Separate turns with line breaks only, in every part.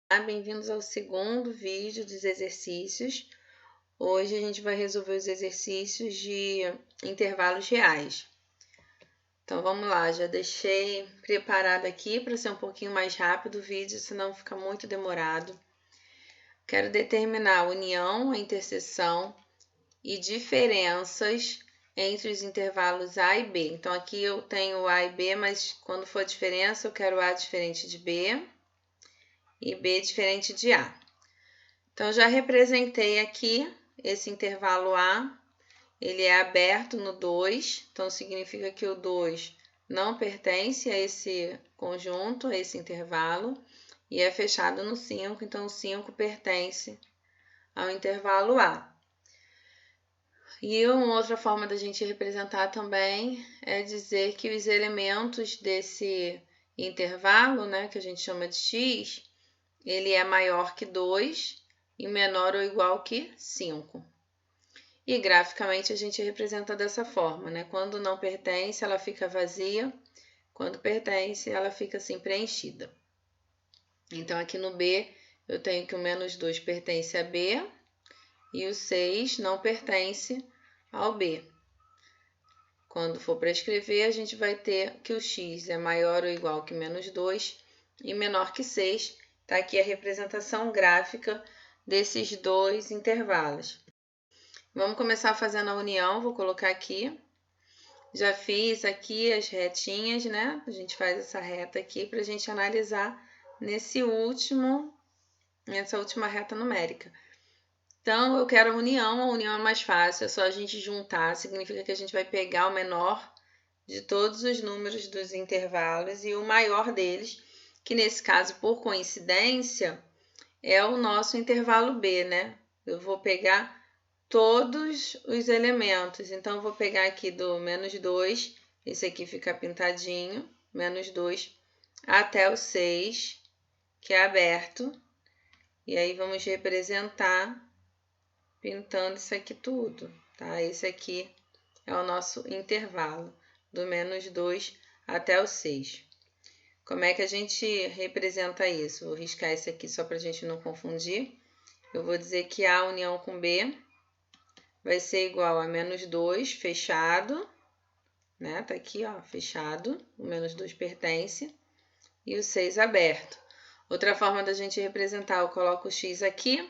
Bem-vindos ao segundo vídeo dos exercícios. Hoje a gente vai resolver os exercícios de intervalos reais. Então vamos lá, já deixei preparado aqui para ser um pouquinho mais rápido o vídeo, senão fica muito demorado. Quero determinar a união, a interseção e diferenças entre os intervalos A e B. Então aqui eu tenho A e B, mas quando for diferença eu quero A diferente de B e B diferente de A. Então, já representei aqui esse intervalo A, ele é aberto no 2, então significa que o 2 não pertence a esse conjunto, a esse intervalo, e é fechado no 5, então o 5 pertence ao intervalo A. E uma outra forma da gente representar também é dizer que os elementos desse intervalo, né, que a gente chama de x, ele é maior que 2 e menor ou igual que 5. E graficamente a gente representa dessa forma, né? Quando não pertence, ela fica vazia. Quando pertence, ela fica assim preenchida. Então, aqui no B, eu tenho que o menos 2 pertence a B e o 6 não pertence ao B. Quando for para escrever, a gente vai ter que o x é maior ou igual que menos 2 e menor que 6. Está aqui a representação gráfica desses dois intervalos. Vamos começar fazendo a união, vou colocar aqui. Já fiz aqui as retinhas, né? A gente faz essa reta aqui para a gente analisar nessa última reta numérica. Então, eu quero a união é mais fácil, é só a gente juntar, significa que a gente vai pegar o menor de todos os números dos intervalos e o maior deles, que nesse caso, por coincidência, é o nosso intervalo B, né? Eu vou pegar todos os elementos. Então, eu vou pegar aqui do menos 2, esse aqui fica pintadinho, menos 2, até o 6, que é aberto. E aí, vamos representar pintando isso aqui tudo, tá? Esse aqui é o nosso intervalo, do menos 2 até o 6. Como é que a gente representa isso? Vou riscar esse aqui só para a gente não confundir. Eu vou dizer que A união com B vai ser igual a menos 2 fechado, né? Tá aqui, ó, fechado, o menos 2 pertence, e o 6 aberto. Outra forma da gente representar, eu coloco o x aqui,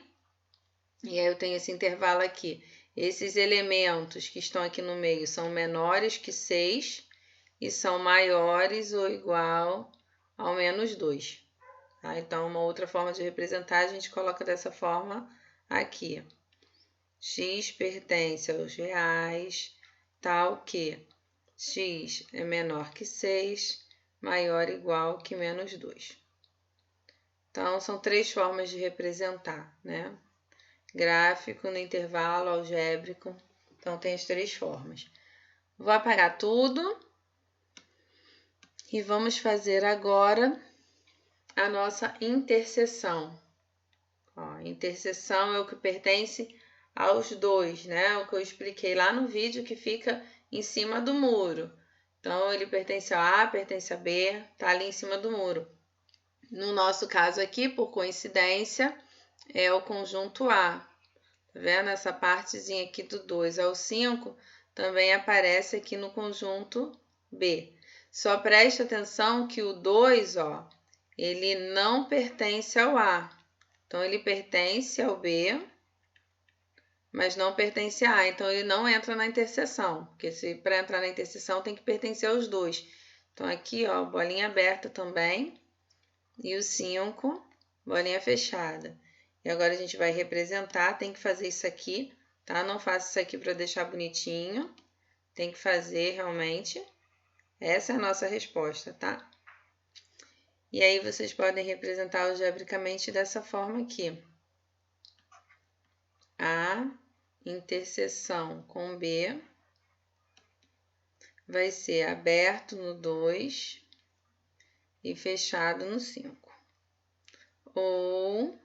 e aí eu tenho esse intervalo aqui. Esses elementos que estão aqui no meio são menores que 6 e são maiores ou igual ao menos 2. Tá? Então, uma outra forma de representar, a gente coloca dessa forma aqui. X pertence aos reais, tal que x é menor que 6, maior ou igual que menos 2. Então, são três formas de representar, né? Gráfico, no intervalo, algébrico. Então, tem as três formas. Vou apagar tudo e vamos fazer agora a nossa interseção. Ó, interseção é o que pertence aos dois, né? O que eu expliquei lá no vídeo que fica em cima do muro. Então, ele pertence a A, pertence a B, tá ali em cima do muro. No nosso caso aqui, por coincidência, é o conjunto A. Tá vendo? Essa partezinha aqui do 2 ao 5 também aparece aqui no conjunto B. Só preste atenção que o 2, ó, ele não pertence ao A. Então, ele pertence ao B, mas não pertence a A. Então, ele não entra na interseção, porque para entrar na interseção tem que pertencer aos dois. Então, aqui, ó, bolinha aberta também, e o 5, bolinha fechada. E agora a gente vai representar, tem que fazer isso aqui, tá? Não faça isso aqui para deixar bonitinho, tem que fazer realmente. Essa é a nossa resposta, tá? E aí, vocês podem representar algebricamente dessa forma aqui. A interseção com B vai ser aberto no 2 e fechado no 5. Ou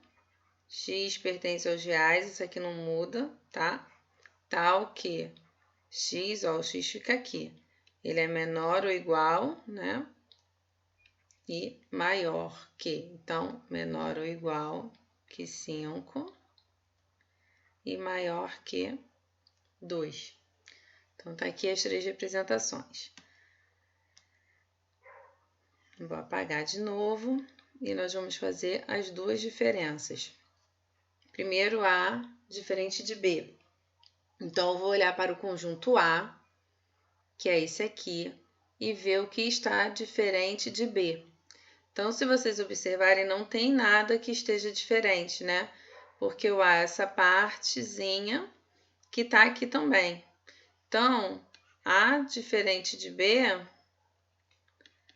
x pertence aos reais, isso aqui não muda, tá? Tal que x, ó, o x fica aqui. Ele é menor ou igual, né? e maior que. Então, menor ou igual que 5 e maior que 2. Então, tá aqui as 3 representações. Vou apagar de novo e nós vamos fazer as 2 diferenças. Primeiro A diferente de B. Então, eu vou olhar para o conjunto A, que é esse aqui, e ver o que está diferente de B. Então, se vocês observarem, não tem nada que esteja diferente, né? Porque o A é essa partezinha que está aqui também. Então, A diferente de B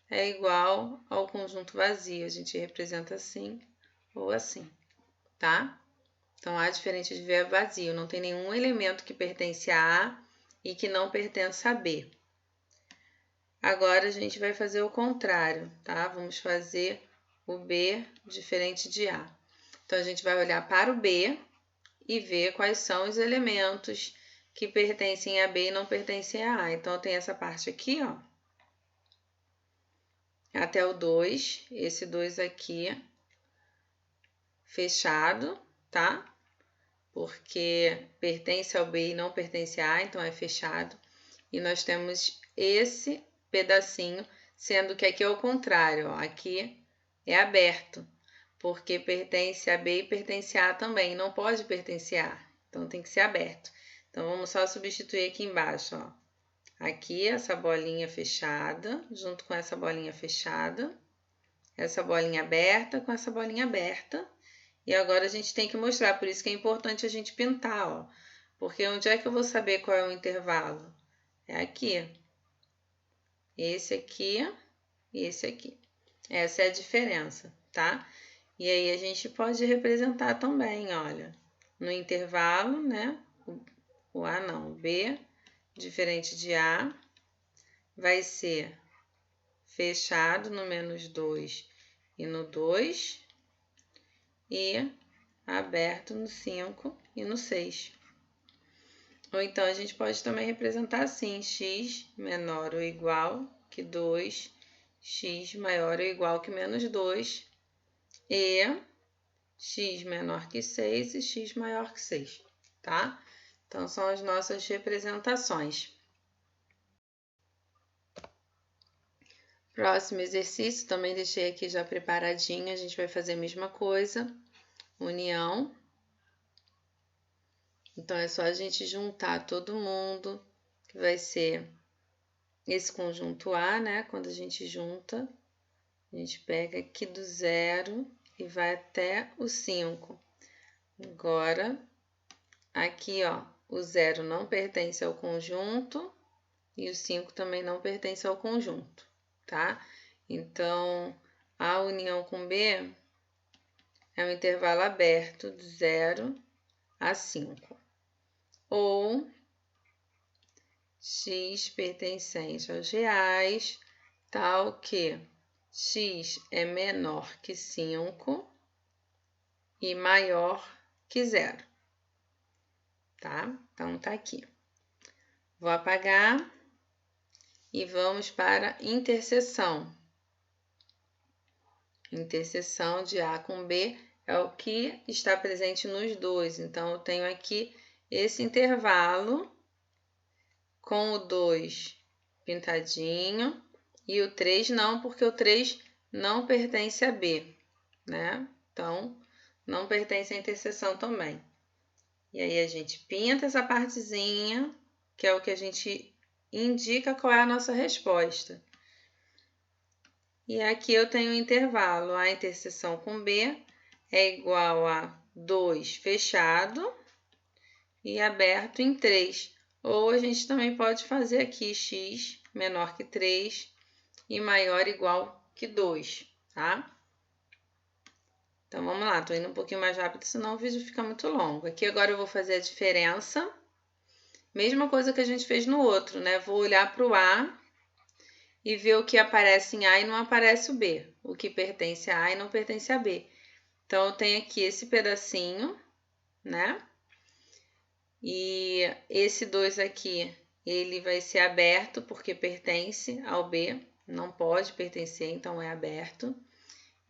é igual ao conjunto vazio. A gente representa assim ou assim, tá? Então, A diferente de B é vazio. Não tem nenhum elemento que pertence a A e que não pertence a B. Agora, a gente vai fazer o contrário, tá? Vamos fazer o B diferente de A. Então, a gente vai olhar para o B e ver quais são os elementos que pertencem a B e não pertencem a A. Então, tem essa parte aqui, ó, até o 2, esse 2 aqui, fechado, tá? Porque pertence ao B e não pertence a A, então é fechado. E nós temos esse pedacinho, sendo que aqui é o contrário, ó, aqui é aberto, porque pertence a B e pertence a A também, não pode pertencer a A, então tem que ser aberto. Então, vamos só substituir aqui embaixo, ó. Aqui essa bolinha fechada, junto com essa bolinha fechada, essa bolinha aberta com essa bolinha aberta. E agora a gente tem que mostrar, por isso que é importante a gente pintar, ó. Porque onde é que eu vou saber qual é o intervalo? É aqui. Esse aqui e esse aqui. Essa é a diferença, tá? E aí a gente pode representar também, olha, no intervalo, né? O A não, o B, diferente de A, vai ser fechado no -2 e no 2 e aberto no 5 e no 6. Ou então, a gente pode também representar assim, x menor ou igual que 2, x maior ou igual que -2 e x menor que 6 e x maior que 6, tá? Então, são as nossas representações. Próximo exercício, também deixei aqui já preparadinho, a gente vai fazer a mesma coisa, união. Então, é só a gente juntar todo mundo, que vai ser esse conjunto A, né? Quando a gente junta, a gente pega aqui do 0 e vai até o 5. Agora, aqui, ó, o 0 não pertence ao conjunto e o 5 também não pertence ao conjunto, tá? Então, a união com B é um intervalo aberto de 0 a 5. Ou x pertencente aos reais, tal que x é menor que 5 e maior que 0, tá? Então, tá aqui. Vou apagar e vamos para interseção. Interseção de A com B é o que está presente nos dois. Então, eu tenho aqui esse intervalo com o 2 pintadinho e o 3 não, porque o 3 não pertence a B, né? Então, não pertence à interseção também. E aí, a gente pinta essa partezinha, que é o que a gente indica qual é a nossa resposta. E aqui eu tenho o intervalo, a interseção com B é igual a 2 fechado e aberto em 3. Ou a gente também pode fazer aqui x menor que 3 e maior ou igual que 2, tá? Então, vamos lá, tô indo um pouquinho mais rápido, senão o vídeo fica muito longo. Aqui agora eu vou fazer a diferença. Mesma coisa que a gente fez no outro, né? Vou olhar para o A e ver o que aparece em A e não aparece o B. O que pertence a A e não pertence a B. Então, eu tenho aqui esse pedacinho, né? E esse 2 aqui, ele vai ser aberto porque pertence ao B, não pode pertencer, então é aberto.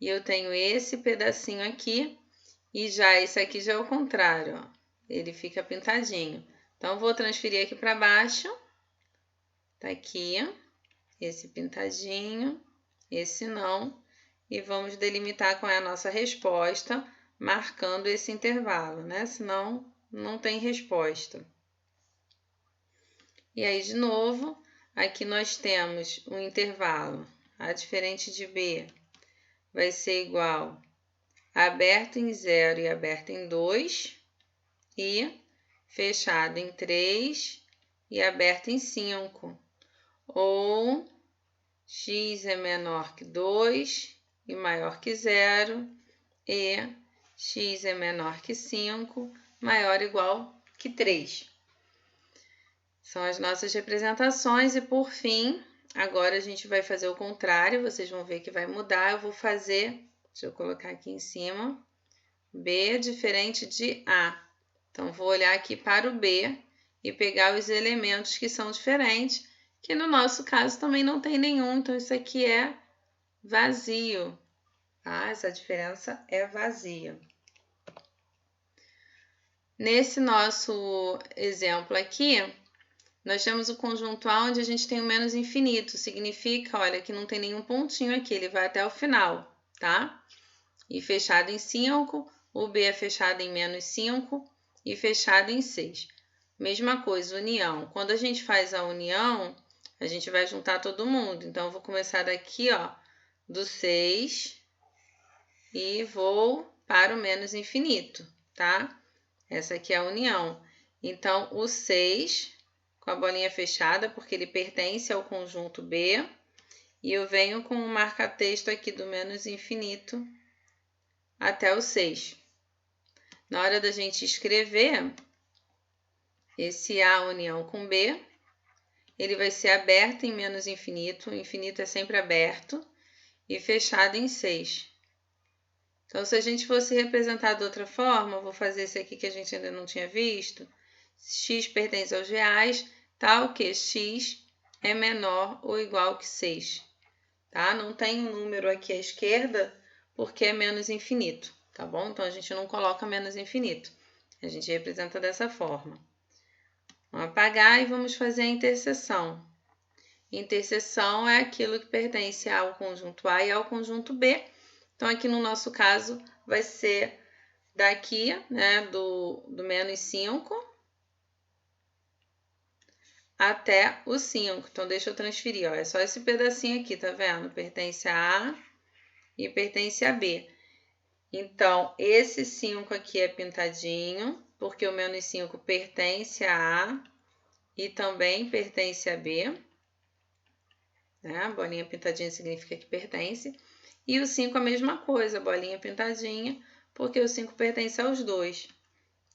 E eu tenho esse pedacinho aqui, e já esse aqui já é o contrário, ó. Ele fica pintadinho. Então, vou transferir aqui para baixo. Tá aqui, esse pintadinho, esse não. E vamos delimitar qual é a nossa resposta, marcando esse intervalo, né? Senão, não tem resposta. E aí, de novo, aqui nós temos um intervalo. A diferente de B vai ser igual a aberto em 0 e aberto em 2, e fechado em 3 e aberto em 5. Ou x é menor que 2 e maior que 0, e x é menor que 5, maior ou igual que 3. São as nossas representações e, por fim, agora a gente vai fazer o contrário, vocês vão ver que vai mudar. Eu vou fazer, deixa eu colocar aqui em cima, B diferente de A. Então, vou olhar aqui para o B e pegar os elementos que são diferentes, que no nosso caso também não tem nenhum, então isso aqui é vazio, tá? Essa diferença é vazia. Nesse nosso exemplo aqui, nós temos o conjunto A onde a gente tem o menos infinito, significa, olha, que não tem nenhum pontinho aqui, ele vai até o final, tá? E fechado em 5, o B é fechado em menos 5 e fechado em 6. Mesma coisa, união. Quando a gente faz a união, a gente vai juntar todo mundo. Então, eu vou começar daqui, ó, do 6 e vou para o menos infinito, tá? Essa aqui é a união. Então, o 6 com a bolinha fechada, porque ele pertence ao conjunto B. E eu venho com o marca-texto aqui do menos infinito até o 6. Na hora da gente escrever esse A união com B, ele vai ser aberto em menos infinito, o infinito é sempre aberto, e fechado em 6. Então, se a gente fosse representar de outra forma, eu vou fazer esse aqui que a gente ainda não tinha visto. X pertence aos reais, tal que x é menor ou igual que 6. Tá? Não tem um número aqui à esquerda, porque é menos infinito, tá bom? Então, a gente não coloca menos infinito. A gente representa dessa forma. Vamos apagar e vamos fazer a interseção. Interseção é aquilo que pertence ao conjunto A e ao conjunto B. Então, aqui no nosso caso, vai ser daqui, né, do menos 5 até o 5. Então, deixa eu transferir, ó, é só esse pedacinho aqui, tá vendo? Pertence a A e pertence a B. Então, esse 5 aqui é pintadinho, porque o menos 5 pertence a A e também pertence a B. Né? A bolinha pintadinha significa que pertence. E o 5 a mesma coisa, bolinha pintadinha, porque o 5 pertence aos dois.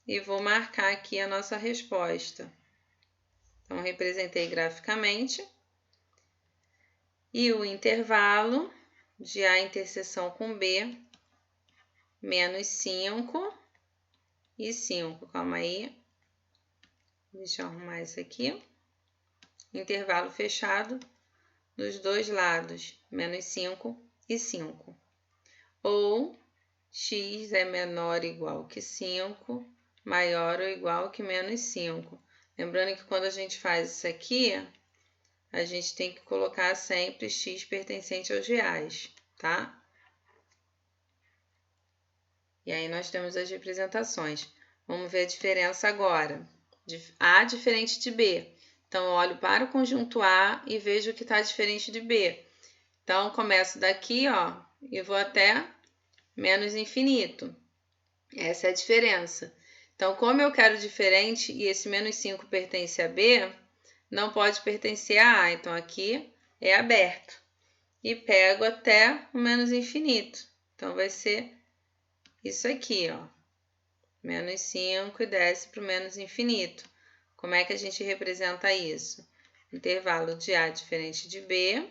E vou marcar aqui a nossa resposta. Então, representei graficamente. E o intervalo de A interseção com B, menos 5 e 5. Calma aí. Deixa eu arrumar isso aqui. Intervalo fechado dos dois lados, menos 5 e 5. Ou x é menor ou igual que 5, maior ou igual que menos 5. Lembrando que quando a gente faz isso aqui, a gente tem que colocar sempre x pertencente aos reais, tá? E aí nós temos as representações. Vamos ver a diferença agora. A diferente de B. Então, eu olho para o conjunto A e vejo que está diferente de B. Então, começo daqui, ó, e vou até menos infinito. Essa é a diferença. Então, como eu quero diferente e esse menos 5 pertence a B, não pode pertencer a A. Então, aqui é aberto. E pego até o menos infinito. Então, vai ser isso aqui, ó. Menos 5 e desce para o menos infinito. Como é que a gente representa isso? Intervalo de A diferente de B.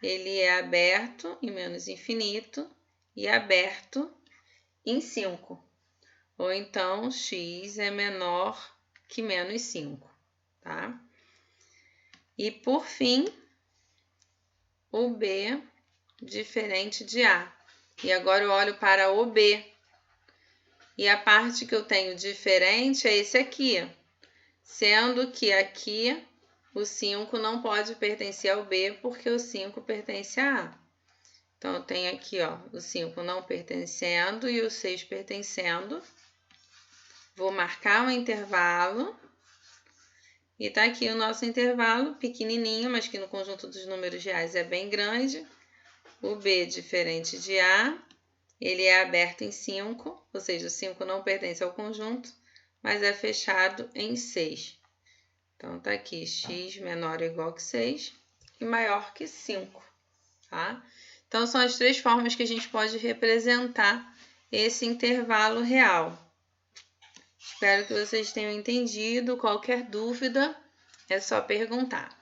Ele é aberto em menos infinito e aberto em 5. Ou então, x é menor que menos 5, tá? E, por fim, o B diferente de A. E agora eu olho para o B. E a parte que eu tenho diferente é esse aqui, sendo que aqui o 5 não pode pertencer ao B porque o 5 pertence a A. Então, eu tenho aqui, ó, o 5 não pertencendo e o 6 pertencendo. Vou marcar um intervalo. E tá aqui o nosso intervalo, pequenininho, mas que no conjunto dos números reais é bem grande. O B diferente de A, ele é aberto em 5, ou seja, o 5 não pertence ao conjunto, mas é fechado em 6. Então, tá aqui x menor ou igual que 6 e maior que 5, tá? Então, são as três formas que a gente pode representar esse intervalo real. Espero que vocês tenham entendido. Qualquer dúvida, é só perguntar.